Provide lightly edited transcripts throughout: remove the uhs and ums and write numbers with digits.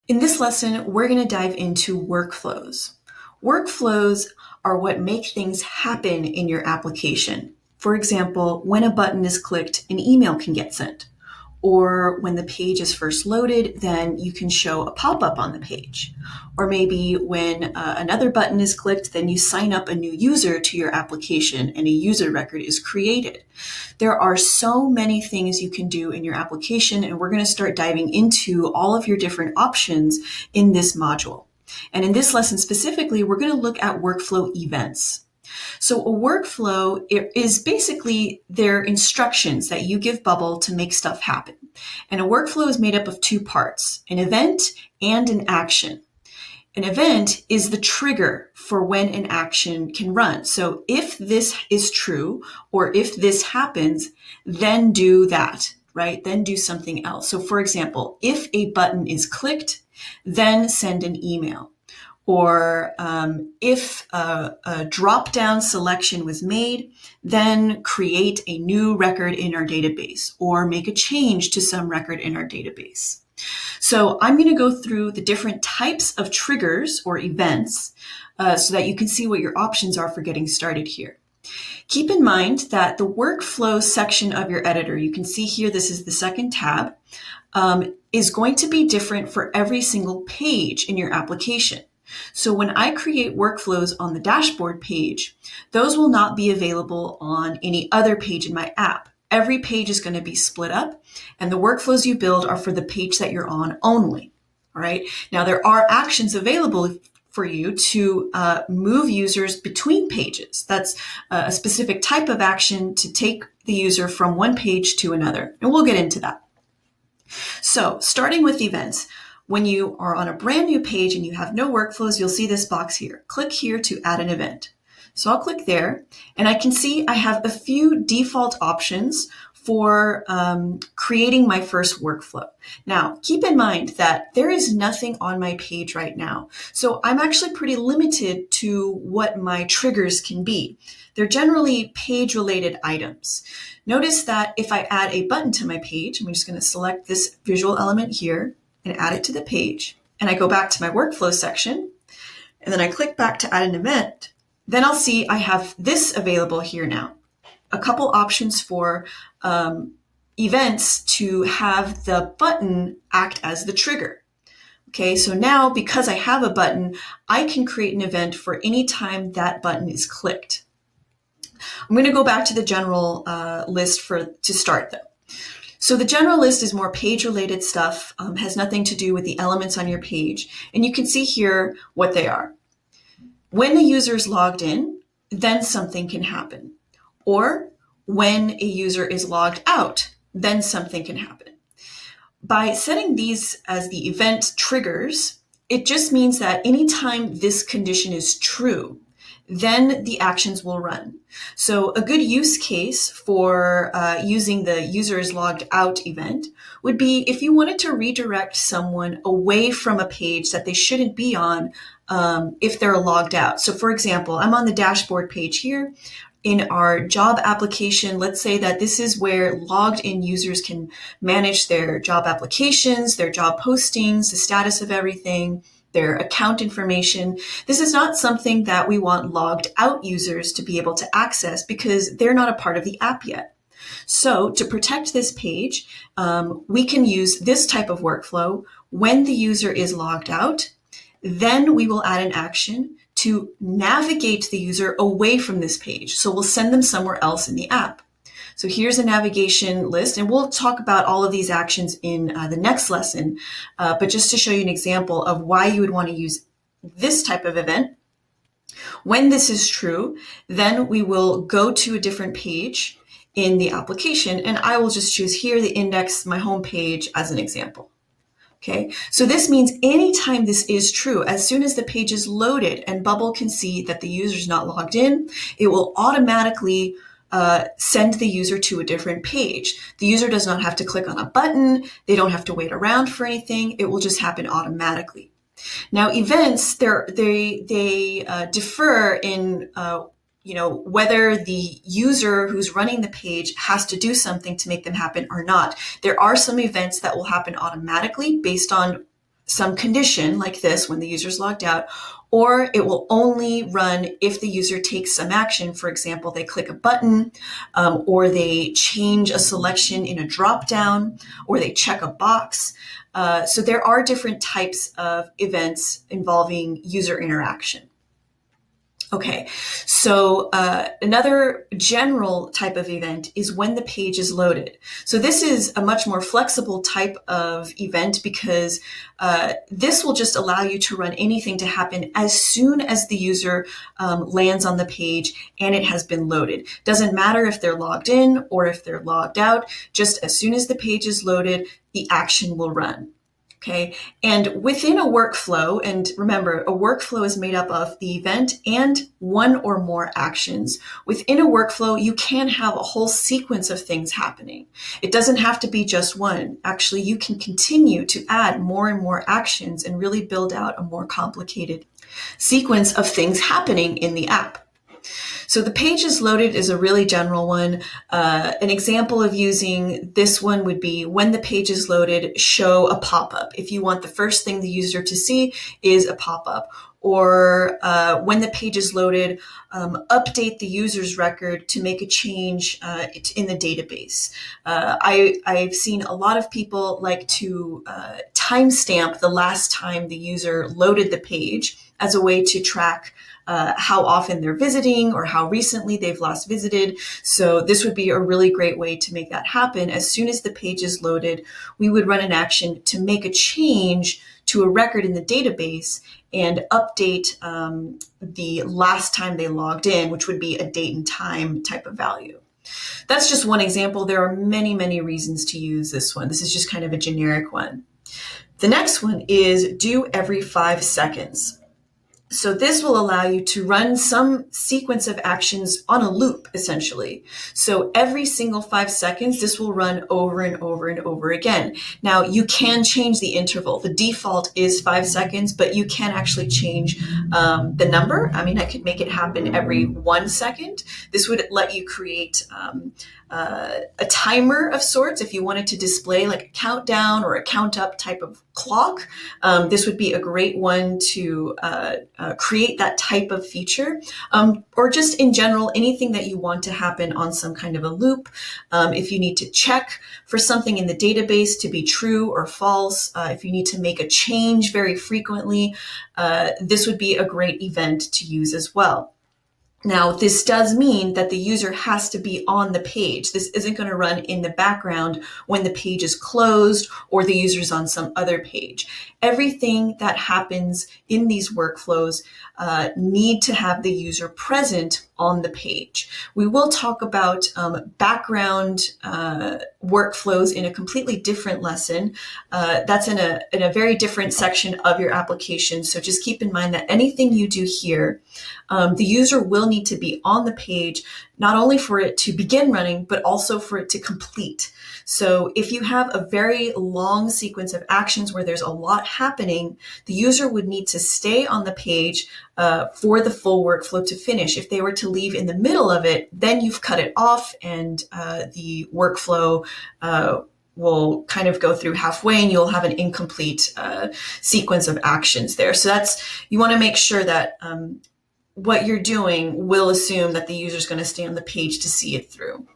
In this lesson, we're going to dive into workflows. Workflows are what make things happen in your application. For example, when a button is clicked, an email can get sent. Or when the page is first loaded, then you can show a pop-up on the page. Or maybe when another button is clicked, then you sign up a new user to your application and a user record is created. There are so many things you can do in your application, and we're going to start diving into all of your different options in this module. And in this lesson specifically, we're going to look at workflow events. So a workflow is basically their instructions that you give Bubble to make stuff happen. And a workflow is made up of two parts, an event and an action. An event is the trigger for when an action can run. So if this is true, or if this happens, then do that, right? Then do something else. So for example, if a button is clicked, then send an email. Or if a drop-down selection was made, then create a new record in our database or make a change to some record in our database. So I'm going to go through the different types of triggers or events so that you can see what your options are for getting started here. Keep in mind that the workflow section of your editor, you can see here, this is the second tab, is going to be different for every single page in your application. So when I create workflows on the dashboard page, those will not be available on any other page in my app. Every page is going to be split up, and the workflows you build are for the page that you're on only. All right. Now, there are actions available for you to move users between pages. That's a specific type of action to take the user from one page to another, and we'll get into that. So starting with events. When you are on a brand new page and you have no workflows, you'll see this box here. Click here to add an event. So I'll click there, and I can see I have a few default options for creating my first workflow. Now, keep in mind that there is nothing on my page right now. So I'm actually pretty limited to what my triggers can be. They're generally page-related items. Notice that if I add a button to my page, I'm just going to select this visual element here and add it to the page. And I go back to my workflow section, and then I click back to add an event. Then I'll see I have this available here now. A couple options for events to have the button act as the trigger. Okay, so now because I have a button, I can create an event for any time that button is clicked. I'm going to go back to the general list to start though. So the general list is more page-related stuff, has nothing to do with the elements on your page. And you can see here what they are. When the user is logged in, then something can happen. Or when a user is logged out, then something can happen. By setting these as the event triggers, it just means that anytime this condition is true, then the actions will run. So a good use case for using the user is logged out event would be if you wanted to redirect someone away from a page that they shouldn't be on if they're logged out. So for example, I'm on the dashboard page here. In our job application, let's say that this is where logged in users can manage their job applications, their job postings, the status of everything, their account information. This is not something that we want logged out users to be able to access because they're not a part of the app yet. So to protect this page, we can use this type of workflow. When the user is logged out, then we will add an action to navigate the user away from this page. So we'll send them somewhere else in the app. So here's a navigation list, and we'll talk about all of these actions in the next lesson. But just to show you an example of why you would want to use this type of event, when this is true, then we will go to a different page in the application, and I will just choose here the index, my home page as an example. Okay, so this means anytime this is true, as soon as the page is loaded and Bubble can see that the user is not logged in, it will automatically send the user to a different page. The user does not have to click on a button. They don't have to wait around for anything. It will just happen automatically. Now, events, they differ in whether the user who's running the page has to do something to make them happen or not. There are some events that will happen automatically based on some condition like this when the user's logged out, or it will only run if the user takes some action. For example, they click a button, or they change a selection in a drop-down, or they check a box. So there are different types of events involving user interaction. Okay, so another general type of event is when the page is loaded. So this is a much more flexible type of event because this will just allow you to run anything to happen as soon as the user lands on the page and it has been loaded. Doesn't matter if they're logged in or if they're logged out, just as soon as the page is loaded, the action will run. Okay, and within a workflow, and remember, a workflow is made up of the event and one or more actions. Within a workflow, you can have a whole sequence of things happening. It doesn't have to be just one. Actually, you can continue to add more and more actions and really build out a more complicated sequence of things happening in the app. So the page is loaded is a really general one. An example of using this one would be when the page is loaded, show a pop-up. If you want the first thing the user to see is a pop-up. Or when the page is loaded, update the user's record to make a change in the database. I've seen a lot of people like to timestamp the last time the user loaded the page as a way to track how often they're visiting or how recently they've last visited. So this would be a really great way to make that happen. As soon as the page is loaded, we would run an action to make a change to a record in the database and update the last time they logged in, which would be a date and time type of value. That's just one example. There are many, many reasons to use this one. This is just kind of a generic one. The next one is do every 5 seconds. So this will allow you to run some sequence of actions on a loop, essentially. So every single 5 seconds, this will run over and over and over again. Now, you can change the interval. The default is 5 seconds, but you can actually change the number. I mean, I could make it happen every 1 second. This would let you create a timer of sorts if you wanted to display like a countdown or a count up type of clock. This would be a great one to create that type of feature, or just in general, anything that you want to happen on some kind of a loop. If you need to check for something in the database to be true or false, if you need to make a change very frequently, this would be a great event to use as well. Now, this does mean that the user has to be on the page. This isn't going to run in the background when the page is closed or the user's on some other page. Everything that happens in these workflows need to have the user present on the page. We will talk about background workflows in a completely different lesson. That's in a very different section of your application. So just keep in mind that anything you do here, the user will need to be on the page, not only for it to begin running, but also for it to complete. So if you have a very long sequence of actions where there's a lot happening, the user would need to stay on the page for the full workflow to finish. If they were to leave in the middle of it, then you've cut it off and the workflow will kind of go through halfway and you'll have an incomplete sequence of actions there. So you want to make sure that what you're doing will assume that the user is going to stay on the page to see it through.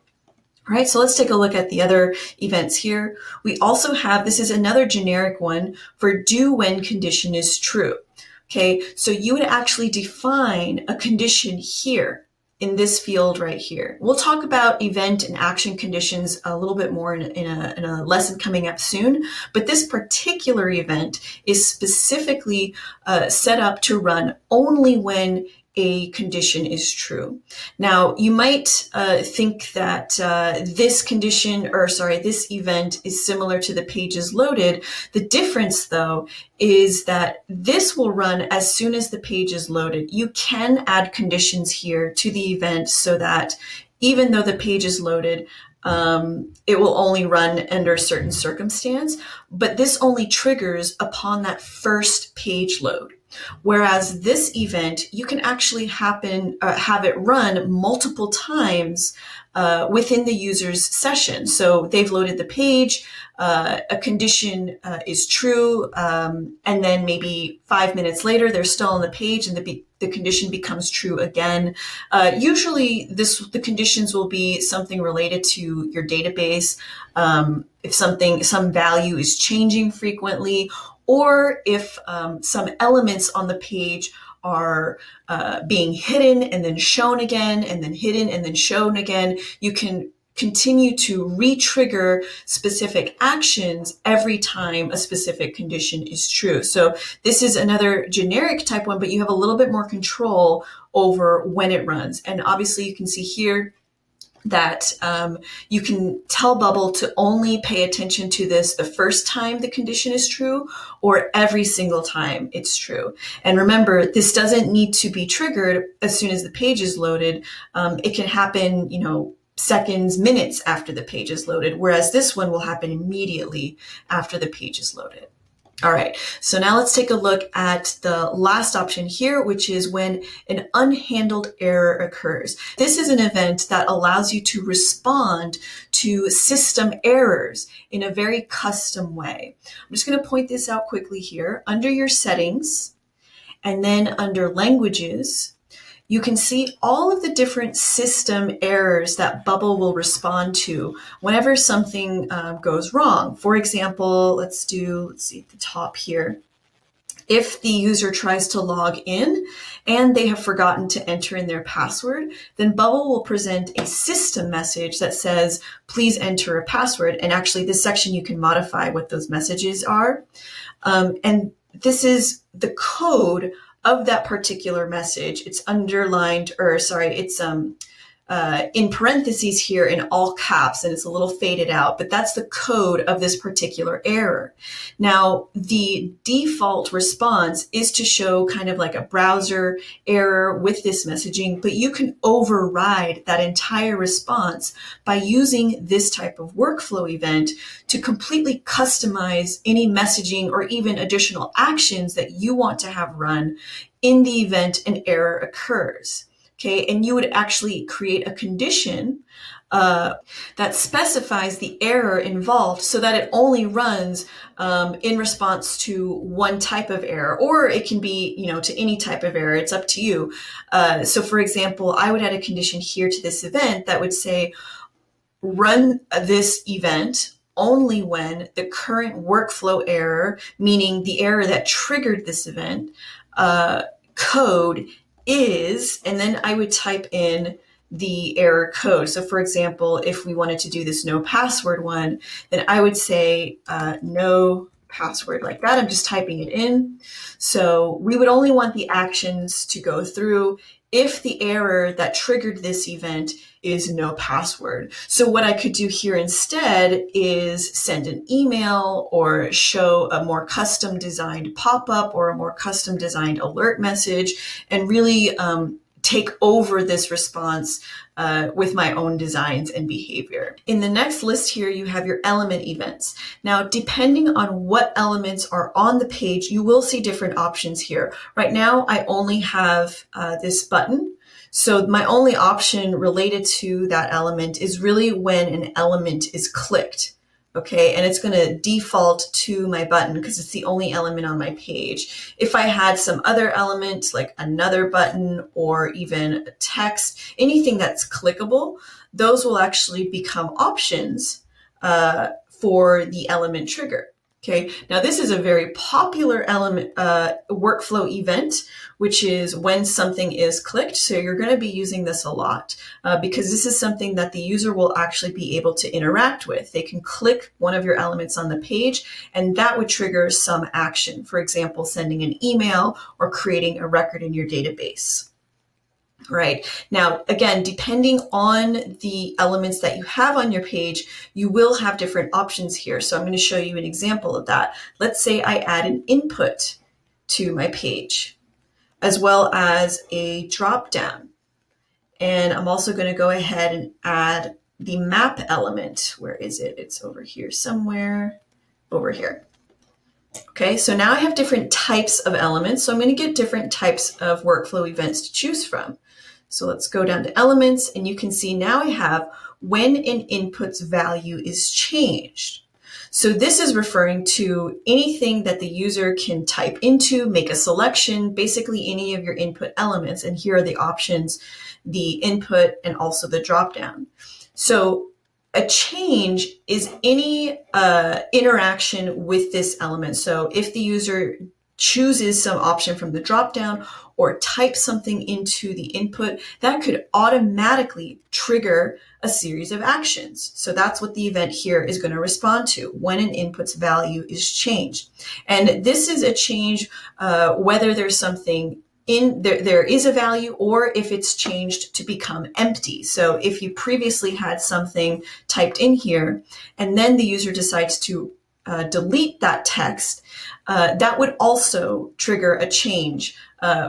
All right, so let's take a look at the other events here. We also have, this is another generic one for do when condition is true. Okay, so you would actually define a condition here in this field right here. We'll talk about event and action conditions a little bit more in a lesson coming up soon, but this particular event is specifically set up to run only when a condition is true. Now, you might think that this event is similar to the page is loaded. The difference, though, is that this will run as soon as the page is loaded. You can add conditions here to the event so that even though the page is loaded, it will only run under a certain circumstance, but this only triggers upon that first page load. Whereas this event, you can actually have it run multiple times within the user's session. So they've loaded the page, a condition is true, and then maybe 5 minutes later, they're still on the page and the condition becomes true again. Usually the conditions will be something related to your database. If some value is changing frequently, or if some elements on the page are being hidden and then shown again, and then hidden and then shown again, you can continue to re-trigger specific actions every time a specific condition is true. So this is another generic type one, but you have a little bit more control over when it runs. And obviously you can see here that you can tell Bubble to only pay attention to this the first time the condition is true, or every single time it's true. And remember, this doesn't need to be triggered as soon as the page is loaded. It can happen, seconds, minutes after the page is loaded, whereas this one will happen immediately after the page is loaded. All right, so now let's take a look at the last option here, which is when an unhandled error occurs. This is an event that allows you to respond to system errors in a very custom way. I'm just going to point this out quickly here. Under your settings, and then under languages, you can see all of the different system errors that Bubble will respond to whenever something goes wrong. For example, let's see at the top here. If the user tries to log in and they have forgotten to enter in their password, then Bubble will present a system message that says, please enter a password. And actually this section, you can modify what those messages are. And this is the code of that particular message. It's underlined, it's in parentheses here in all caps, and it's a little faded out, but that's the code of this particular error. Now, the default response is to show kind of like a browser error with this messaging, but you can override that entire response by using this type of workflow event to completely customize any messaging or even additional actions that you want to have run in the event an error occurs. Okay, and you would actually create a condition that specifies the error involved so that it only runs in response to one type of error, or it can be, to any type of error. It's up to you. So for example, I would add a condition here to this event that would say, run this event only when the current workflow error, meaning the error that triggered this event, code is, and then I would type in the error code. So for example, if we wanted to do this no password one, then I would say no password like that. I'm just typing it in. So we would only want the actions to go through if the error that triggered this event is no password. So what I could do here instead is send an email or show a more custom designed pop-up or a more custom designed alert message, and really take over this response with my own designs and behavior. In the next list here, you have your element events. Now, depending on what elements are on the page, you will see different options here. Right now, I only have this button. So my only option related to that element is really when an element is clicked. Okay, and it's going to default to my button because it's the only element on my page. If I had some other element, like another button or even text, anything that's clickable, those will actually become options for the element trigger. Okay, now this is a very popular element workflow event, which is when something is clicked. So you're going to be using this a lot because this is something that the user will actually be able to interact with. They can click one of your elements on the page, and that would trigger some action. For example, sending an email or creating a record in your database. Right. Now, again, depending on the elements that you have on your page, you will have different options here. So I'm going to show you an example of that. Let's say I add an input to my page, as well as a drop down. And I'm also going to go ahead and add the map element. Where is it? It's over here somewhere. Over here. Okay, so now I have different types of elements. So I'm going to get different types of workflow events to choose from. So let's go down to elements, and you can see now I have when an input's value is changed. So this is referring to anything that the user can type into, make a selection, basically any of your input elements. And here are the options, the input and also the dropdown. So a change is any interaction with this element. So if the user chooses some option from the dropdown or types something into the input, that could automatically trigger a series of actions. So that's what the event here is going to respond to when an input's value is changed. And this is a change whether there's something in there is a value or if it's changed to become empty. So if you previously had something typed in here and then the user decides to delete that text, that would also trigger a change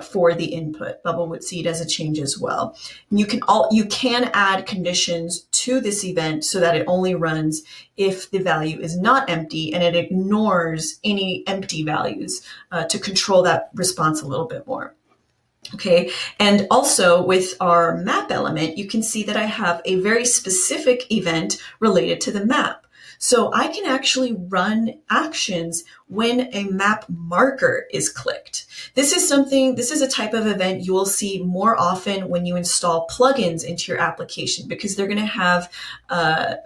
for the input. Bubble would see it as a change as well. And you can add conditions to this event so that it only runs if the value is not empty, and it ignores any empty values to control that response a little bit more. Okay, and also with our map element, you can see that I have a very specific event related to the map. So I can actually run actions when a map marker is clicked. This is a type of event you will see more often when you install plugins into your application, because they're going to have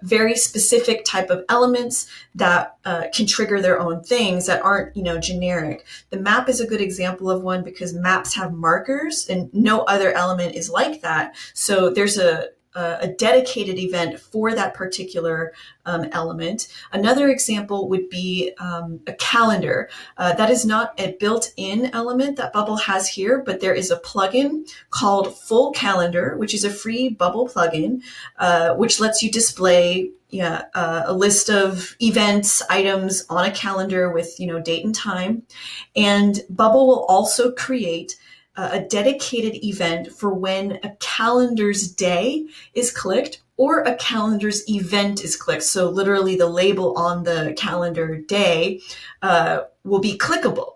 very specific type of elements that can trigger their own things that aren't, generic. The map is a good example of one because maps have markers and no other element is like that. So there's a dedicated event for that particular element. Another example would be a calendar. That is not a built-in element that Bubble has here, but there is a plugin called Full Calendar, which is a free Bubble plugin, which lets you display a list of events, items on a calendar with, date and time. And Bubble will also create a dedicated event for when a calendar's day is clicked or a calendar's event is clicked. So literally the label on the calendar day will be clickable.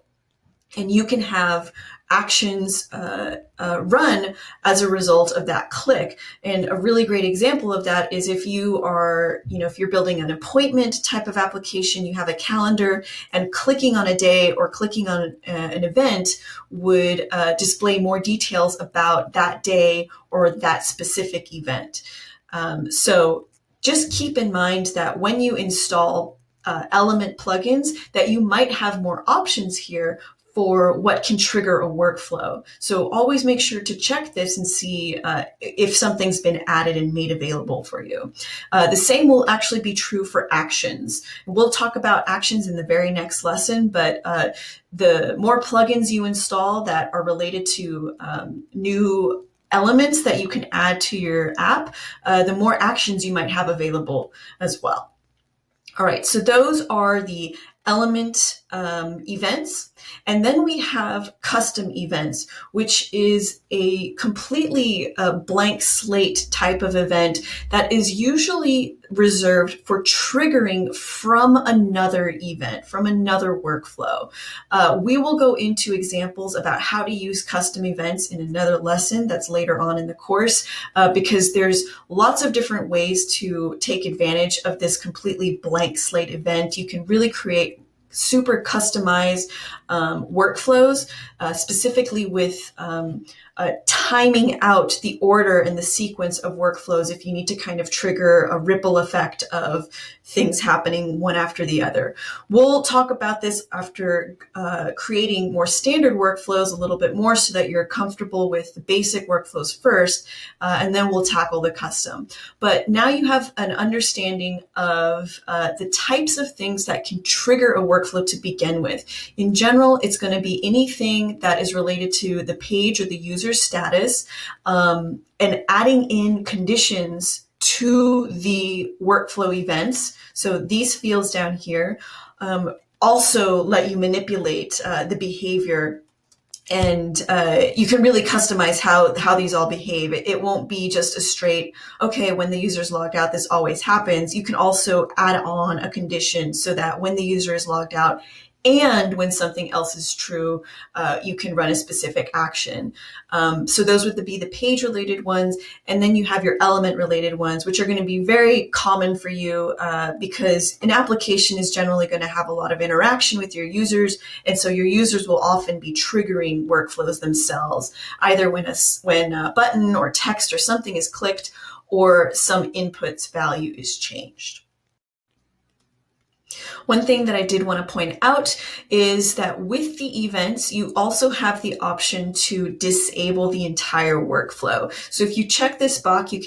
And you can have actions run as a result of that click. And a really great example of that is if you are, if you're building an appointment type of application, you have a calendar, and clicking on a day or clicking on an event would display more details about that day or that specific event. So just keep in mind that when you install element plugins, that you might have more options here for what can trigger a workflow. So always make sure to check this and see if something's been added and made available for you. The same will actually be true for actions. We'll talk about actions in the very next lesson, but the more plugins you install that are related to new elements that you can add to your app, the more actions you might have available as well. All right, so those are the element events. And then we have custom events, which is a completely blank slate type of event that is usually reserved for triggering from another event, from another workflow. We will go into examples about how to use custom events in another lesson that's later on in the course, because there's lots of different ways to take advantage of this completely blank slate event. You can really create super customized workflows, specifically with timing out the order and the sequence of workflows if you need to kind of trigger a ripple effect of things happening one after the other. We'll talk about this after creating more standard workflows a little bit more so that you're comfortable with the basic workflows first, and then we'll tackle the custom. But now you have an understanding of the types of things that can trigger a workflow to begin with. In general, it's going to be anything that is related to the page or the user's status, and adding in conditions to the workflow events. So these fields down here also let you manipulate the behavior, and you can really customize how these all behave. It won't be just a straight, okay, when the user's logged out, this always happens. You can also add on a condition so that when the user is logged out, And when something else is true, you can run a specific action. So those would be the page-related ones. And then you have your element-related ones, which are going to be very common for you because an application is generally going to have a lot of interaction with your users. And so your users will often be triggering workflows themselves, either when a button or text or something is clicked or some input's value is changed. One thing that I did want to point out is that with the events, you also have the option to disable the entire workflow. So if you check this box, you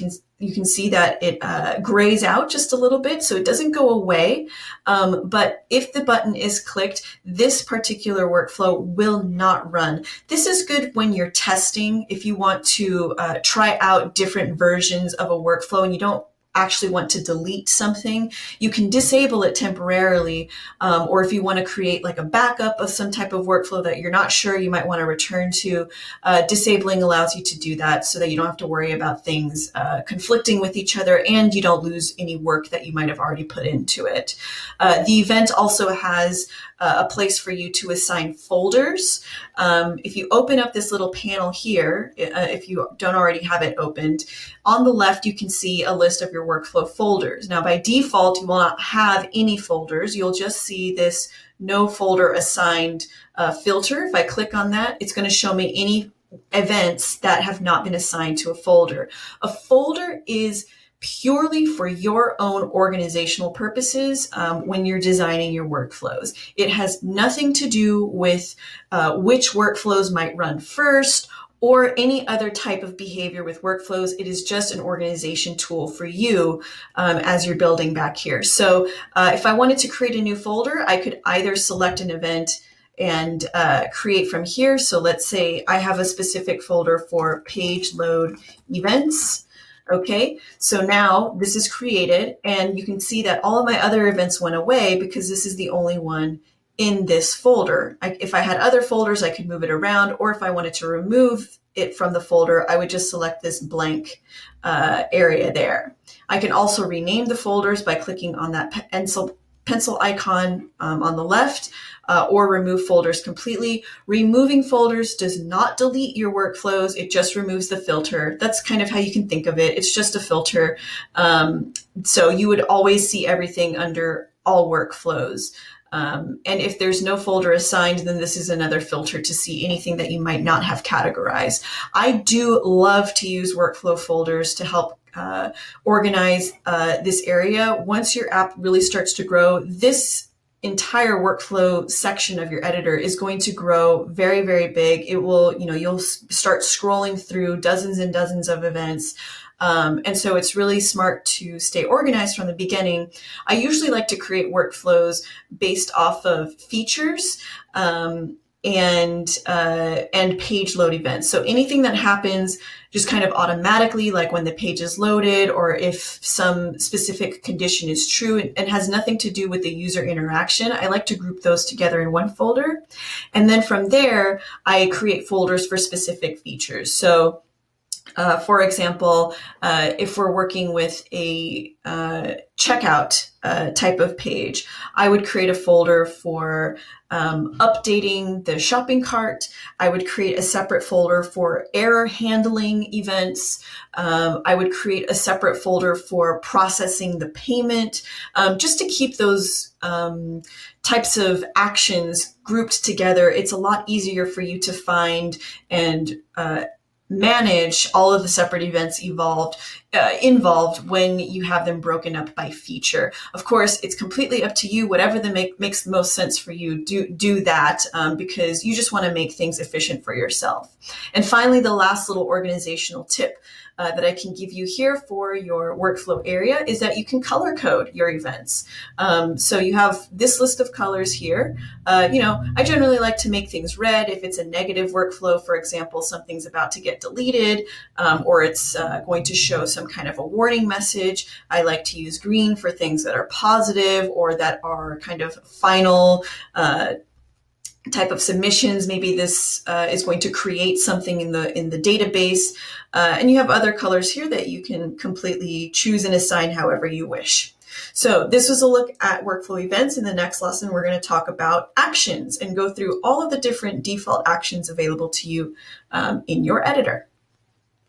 can see that it grays out just a little bit, so it doesn't go away. But if the button is clicked, this particular workflow will not run. This is good when you're testing, if you want to try out different versions of a workflow and you don't actually want to delete something, you can disable it temporarily. Or if you want to create like a backup of some type of workflow that you're not sure you might want to return to, disabling allows you to do that so that you don't have to worry about things conflicting with each other and you don't lose any work that you might have already put into it. The event also has a place for you to assign folders. If you open up this little panel here, if you don't already have it opened, on the left you can see a list of your workflow folders. Now by default, you will not have any folders. You'll just see this no folder assigned filter. If I click on that, it's going to show me any events that have not been assigned to a folder. A folder is purely for your own organizational purposes when you're designing your workflows. It has nothing to do with which workflows might run first or any other type of behavior with workflows. It is just an organization tool for you as you're building back here. So if I wanted to create a new folder, I could either select an event and create from here. So let's say I have a specific folder for page load events. Okay, so now this is created and you can see that all of my other events went away because this is the only one in this folder. If I had other folders, I could move it around, or if I wanted to remove it from the folder, I would just select this blank area there. I can also rename the folders by clicking on that pencil icon on the left, or remove folders completely. Removing folders does not delete your workflows. It just removes the filter. That's kind of how you can think of it. It's just a filter. So you would always see everything under all workflows. And if there's no folder assigned, then this is another filter to see anything that you might not have categorized. I do love to use workflow folders to help organize this area. Once your app really starts to grow, this entire workflow section of your editor is going to grow very, very big. It will, you'll start scrolling through dozens and dozens of events. And so it's really smart to stay organized from the beginning. I usually like to create workflows based off of features, and page load events. So anything that happens just kind of automatically, like when the page is loaded, or if some specific condition is true and has nothing to do with the user interaction, I like to group those together in one folder. And then from there, I create folders for specific features. So for example, if we're working with a checkout type of page, I would create a folder for updating the shopping cart. I would create a separate folder for error handling events. I would create a separate folder for processing the payment, just to keep those types of actions grouped together. It's a lot easier for you to find and manage all of the separate events involved when you have them broken up by feature. Of course, it's completely up to you. Whatever makes the most sense for you, do that, because you just want to make things efficient for yourself. And finally, the last little organizational tip that I can give you here for your workflow area is that you can color code your events. So you have this list of colors here. I generally like to make things red if it's a negative workflow. For example, something's about to get deleted, or it's going to show some kind of a warning message. I like to use green for things that are positive or that are kind of final type of submissions. Maybe this is going to create something in the database. And you have other colors here that you can completely choose and assign however you wish. So this was a look at workflow events. In the next lesson, we're going to talk about actions and go through all of the different default actions available to you in your editor.